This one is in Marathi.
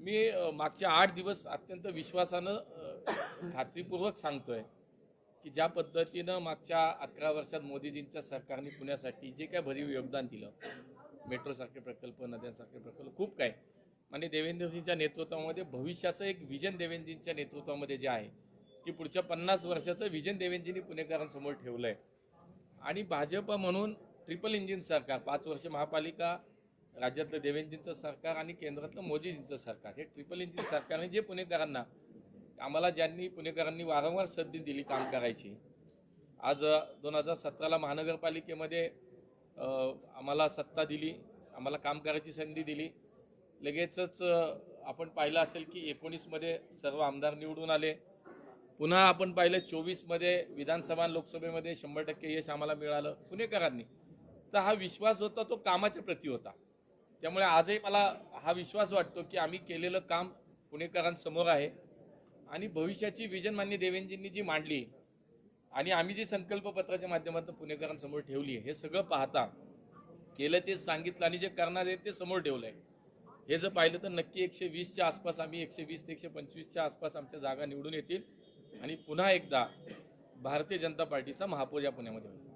मी मागच्या 8 दिवस अत्यंत विश्वासानं खात्रीपूर्वक सांगतोय की ज्या पद्धतीनं मागच्या 11 वर्षात मोदीजींच्या सरकारने पुण्यासाठी जे काय भरीव योगदान दिलं, मेट्रोसारखे प्रकल्प, नद्यांसारखे प्रकल्प, खूप काय, म्हणजे देवेंद्रजींच्या नेतृत्वामध्ये भविष्याचं एक विजन देवेंद्रजींच्या नेतृत्वामध्ये जे आहे की पुढच्या 50 वर्षाचं विजन देवेंद्रजींनी पुणेकरांसमोर ठेवलं आहे. आणि भाजप म्हणून ट्रिपल इंजिन सरकार, 5 वर्ष महापालिका, राज्यातलं देवेंद्रजींचं सरकार आणि केंद्रातलं मोदीजींचं सरकार, हे ट्रिपल इंजिन सरकारने जे पुणेकरांना, आम्हाला ज्यांनी पुणेकरांनी वारंवार संधी दिली काम करायची, आज 2017ला महानगरपालिकेमध्ये आम्हाला सत्ता दिली, आम्हाला काम करायची संधी दिली. लगेचच आपण पाहिलं असेल की 19मध्ये सर्व आमदार निवडून आले. पुन्हा आपण पाहिलं 24मध्ये विधानसभा लोकसभेमध्ये 100% यश आम्हाला मिळालं पुणेकरांनी. तर हा विश्वास होता तो कामाच्या प्रती होता. त्यामुळे आजही मला हा विश्वास वाटतो की आम्ही केलेलं काम पुणेकरांसमोर आहे आणि भविष्याची विजन माननीय देवेंद्रजींनी जी मांडली आणि आम्ही जी संकल्पपत्राच्या माध्यमातून पुणेकरांसमोर ठेवली आहे, हे सगळं पाहता केलं तेच सांगितलं आणि जे करणार आहे ते समोर ठेवलं आहे. हे जर पाहिलं तर नक्की 120च्या आसपास, आम्ही 120 ते 125च्या आसपास आमच्या जागा निवडून येतील आणि पुन्हा एकदा भारतीय जनता पार्टीचा महापौर या पुण्यामध्ये होईल.